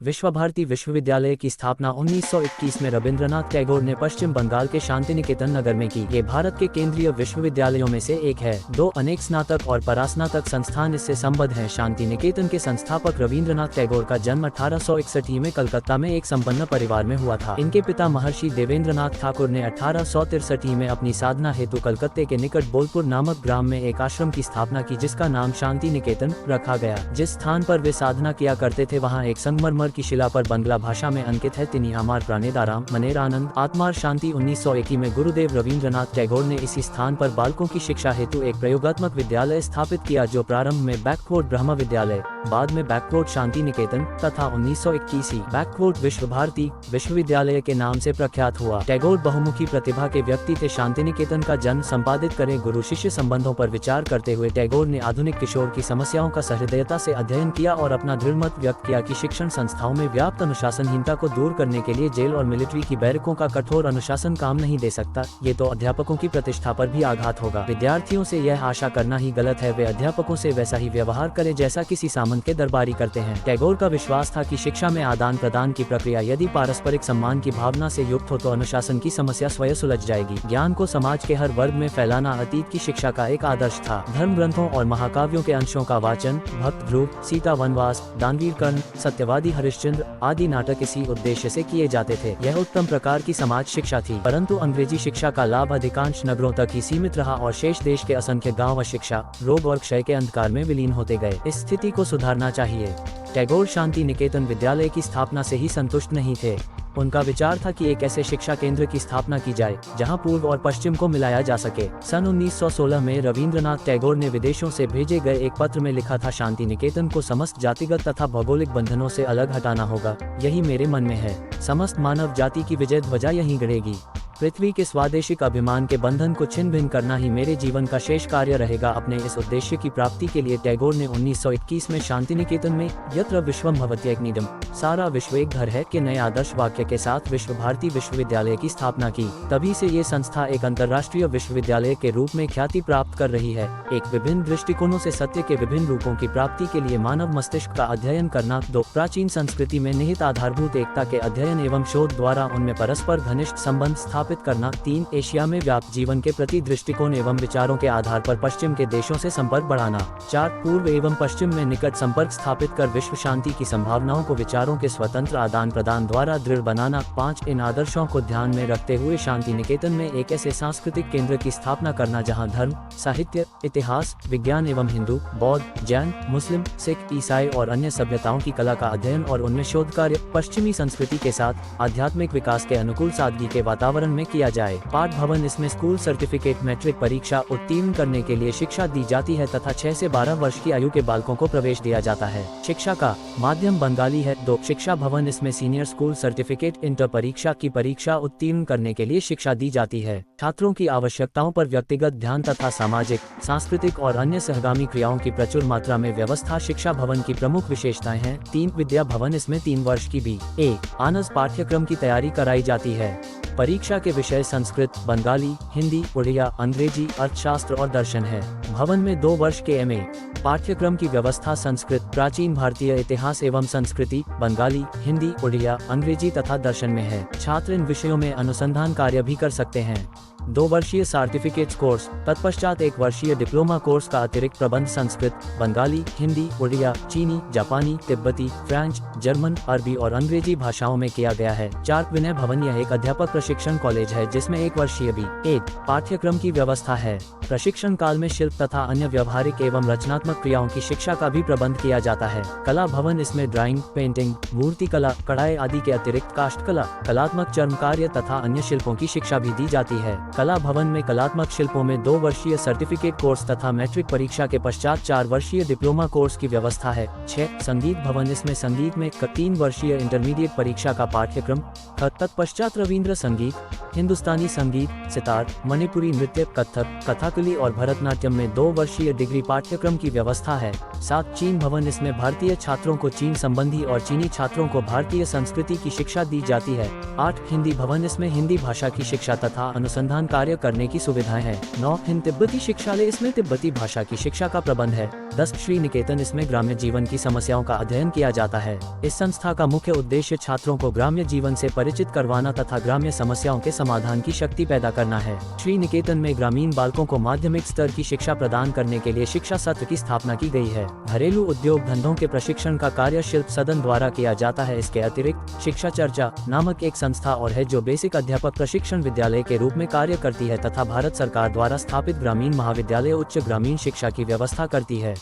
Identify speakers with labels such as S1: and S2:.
S1: विश्वभारती विश्वविद्यालय की स्थापना 1921 में रविंद्रनाथ टैगोर ने पश्चिम बंगाल के शांतिनिकेतन नगर में की। ये भारत के केंद्रीय विश्वविद्यालयों में से एक है। दो अनेक स्नातक और परास्नातक संस्थान इससे संबद्ध हैं। शांतिनिकेतन के संस्थापक रविंद्रनाथ टैगोर का जन्म 1861 में कलकत्ता में एक संपन्न परिवार में हुआ था। इनके पिता महर्षि देवेंद्रनाथ ठाकुर ने 1863 में अपनी साधना हेतु कलकत्ते के निकट बोलपुर नामक ग्राम में एक आश्रम की स्थापना की, जिसका नाम शांति निकेतन रखा गया। जिस स्थान पर वे साधना किया करते थे वहाँ एक संगमरमर की शिला पर बंगला भाषा में अंकित है, तिनी अमार प्राणेदाराम मनेर आनंद आत्मार शांति। 1901 में गुरुदेव रविंद्रनाथ टैगोर ने इसी स्थान पर बालकों की शिक्षा हेतु एक प्रयोगात्मक विद्यालय स्थापित किया, जो प्रारंभ में बैकवर्ड ब्रह्म विद्यालय, बाद में बैकवर्ड शांति निकेतन तथा 1921 बैकवर्ड विश्वभारती विश्वविद्यालय के नाम से प्रख्यात हुआ। टैगोर बहुमुखी प्रतिभा के व्यक्ति थे। शांतिनिकेतन का जन्म संपादित करें गुरु शिष्य संबंधों पर विचार करते हुए टैगोर ने आधुनिक किशोर की समस्याओं का सहृदयता से अध्ययन किया और अपना दृढ़ मत व्यक्त किया कि शिक्षण संस्थाओं में व्याप्त अनुशासनहीनता को दूर करने के लिए जेल और मिलिट्री की बैरकों का कठोर अनुशासन काम नहीं दे सकता। ये तो अध्यापकों की प्रतिष्ठा पर भी आघात होगा। विद्यार्थियों से यह आशा करना ही गलत है, वे अध्यापकों से वैसा ही व्यवहार करें जैसा किसी सामंत के दरबारी करते हैं। टैगोर का विश्वास था कि शिक्षा में आदान प्रदान की प्रक्रिया यदि पारस्परिक सम्मान की भावना से युक्त हो तो अनुशासन की समस्या स्वयं सुलझ जाएगी। ज्ञान को समाज के हर वर्ग में फैलाना अतीत की शिक्षा का एक आदर्श था। धर्म ग्रंथों और महाकाव्यों के अंशों का वाचन, भक्त ध्रुव, सीता वनवास, दानवीर कर्ण, सत्यवादी हरिश्चंद्र आदि नाटक इसी उद्देश्य से किए जाते थे। यह उत्तम प्रकार की समाज शिक्षा थी, परंतु अंग्रेजी शिक्षा का लाभ अधिकांश नगरों तक ही सीमित रहा और शेष देश के असंख्य गांव अशिक्षा, रोग और क्षय के अंधकार में विलीन होते गए। इस स्थिति को सुधारना चाहिए। टैगोर शांति निकेतन विद्यालय की स्थापना से ही संतुष्ट नहीं थे। उनका विचार था कि एक ऐसे शिक्षा केंद्र की स्थापना की जाए जहां पूर्व और पश्चिम को मिलाया जा सके। सन 1916 में रविंद्रनाथ टैगोर ने विदेशों से भेजे गए एक पत्र में लिखा था, शांति निकेतन को समस्त जातिगत तथा भौगोलिक बंधनों से अलग हटाना होगा। यही मेरे मन में है। समस्त मानव जाति की विजय ध्वजा यहीं गड़ेगी। पृथ्वी के स्वादेशिक अभिमान के बंधन को छिन्न भिन्न करना ही मेरे जीवन का शेष कार्य रहेगा। अपने इस उद्देश्य की प्राप्ति के लिए टैगोर ने 1921 में शांतिनिकेतन में यत्र विश्वम भवत्येकनिदम्, सारा विश्व एक घर है के नए आदर्श वाक्य के साथ विश्वभारती विश्वविद्यालय की स्थापना की। तभी से ये संस्था एक अंतर्राष्ट्रीय विश्वविद्यालय के रूप में ख्याति प्राप्त कर रही है। एक विभिन्न दृष्टिकोणों से सत्य के विभिन्न रूपों की प्राप्ति के लिए मानव मस्तिष्क का अध्ययन करना। 2 प्राचीन संस्कृति में निहित आधारभूत एकता के अध्ययन एवं शोध द्वारा उनमें परस्पर घनिष्ठ संबंध स्थापित करना। 3 एशिया में व्याप्त जीवन के प्रति दृष्टिकोण एवं विचारों के आधार पर पश्चिम के देशों से संपर्क बढ़ाना। 4 पूर्व एवं पश्चिम में निकट संपर्क स्थापित कर विश्व शांति की संभावनाओं को विचारों के स्वतंत्र आदान प्रदान द्वारा दृढ़ बनाना। 5 इन आदर्शों को ध्यान में रखते हुए शांति निकेतन में एक ऐसे सांस्कृतिक केंद्र की स्थापना करना जहां धर्म, साहित्य, इतिहास, विज्ञान एवं हिंदू, बौद्ध, जैन, मुस्लिम, सिख, ईसाई और अन्य सभ्यताओं की कला का अध्ययन और उनमें शोध कार्य पश्चिमी संस्कृति के साथ आध्यात्मिक विकास के अनुकूल सादगी के वातावरण में किया जाए। पाठ भवन, इसमें स्कूल सर्टिफिकेट मैट्रिक परीक्षा उत्तीर्ण करने के लिए शिक्षा दी जाती है तथा 6 से 12 वर्ष की आयु के बालकों को प्रवेश दिया जाता है। शिक्षा का माध्यम बंगाली है। 2 शिक्षा भवन, इसमें सीनियर स्कूल सर्टिफिकेट इंटर परीक्षा की परीक्षा उत्तीर्ण करने के लिए शिक्षा दी जाती है। छात्रों की आवश्यकताओं पर व्यक्तिगत ध्यान तथा सामाजिक, सांस्कृतिक और अन्य सहगामी क्रियाओं की प्रचुर मात्रा में व्यवस्था शिक्षा भवन की प्रमुख विशेषताएं हैं। 3 विद्या भवन, इसमें 3 वर्ष की BA ऑनर्स पाठ्यक्रम की तैयारी कराई जाती है। परीक्षा के विषय संस्कृत, बंगाली, हिंदी, उड़िया, अंग्रेजी, अर्थशास्त्र और दर्शन है। भवन में 2 वर्ष के MA पाठ्यक्रम की व्यवस्था संस्कृत, प्राचीन भारतीय इतिहास एवं संस्कृति, बंगाली, हिंदी, उड़िया, अंग्रेजी तथा दर्शन में है। छात्र इन विषयों में अनुसंधान कार्य भी कर सकते हैं। 2 वर्षीय सर्टिफिकेट कोर्स, तत्पश्चात 1 वर्षीय डिप्लोमा कोर्स का अतिरिक्त प्रबंध संस्कृत, बंगाली, हिंदी, उड़िया, चीनी, जापानी, तिब्बती, फ्रेंच, जर्मन, अरबी और अंग्रेजी भाषाओं में किया गया है। 4 विनय भवन, यह एक अध्यापक प्रशिक्षण कॉलेज है जिसमें 1 वर्षीय BA पाठ्यक्रम की व्यवस्था है। प्रशिक्षण काल में शिल्प तथा अन्य व्यवहारिक एवं रचनात्मक क्रियाओं की शिक्षा का भी प्रबंध किया जाता है। कला भवन, इसमें ड्राइंग, पेंटिंग, मूर्ति कला, कढ़ाई आदि के अतिरिक्त काष्ठ कला, कलात्मक चर्म कार्य तथा अन्य शिल्पों की शिक्षा भी दी जाती है। कला भवन में कलात्मक शिल्पों में 2 वर्षीय सर्टिफिकेट कोर्स तथा मैट्रिक परीक्षा के पश्चात 4 वर्षीय डिप्लोमा कोर्स की व्यवस्था है। 6 संगीत भवन, इसमें संगीत में 3 वर्षीय इंटरमीडिएट परीक्षा का पाठ्यक्रम, तत्पश्चात रविंद्र संगीत, हिंदुस्तानी संगीत, सितार, मणिपुरी नृत्य, कथक, कथकली और भरतनाट्यम में 2 वर्षीय डिग्री पाठ्यक्रम की व्यवस्था है। 7 चीन भवन, इसमें भारतीय छात्रों को चीन संबंधी और चीनी छात्रों को भारतीय संस्कृति की शिक्षा दी जाती है। 8 हिंदी भवन, इसमें हिंदी भाषा की शिक्षा तथा अनुसंधान कार्य करने की सुविधाएं हैं। 9 हिंद तिब्बती शिक्षालय, इसमें तिब्बती भाषा की शिक्षा का प्रबंध है। 10 श्री निकेतन, इसमें ग्राम्य जीवन की समस्याओं का अध्ययन किया जाता है। इस संस्था का मुख्य उद्देश्य छात्रों को ग्राम्य जीवन से परिचित करवाना तथा ग्राम्य समस्याओं के समाधान की शक्ति पैदा करना है। श्री निकेतन में ग्रामीण बालकों को माध्यमिक स्तर की शिक्षा प्रदान करने के लिए शिक्षा सत्र की स्थापना की गई है। घरेलू उद्योग धंधों के प्रशिक्षण का कार्य शिल्प सदन द्वारा किया जाता है। इसके अतिरिक्त शिक्षा चर्चा नामक एक संस्था और है जो बेसिक अध्यापक प्रशिक्षण विद्यालय के रूप में कार्य करती है तथा भारत सरकार द्वारा स्थापित ग्रामीण महाविद्यालय उच्च ग्रामीण शिक्षा की व्यवस्था करती है।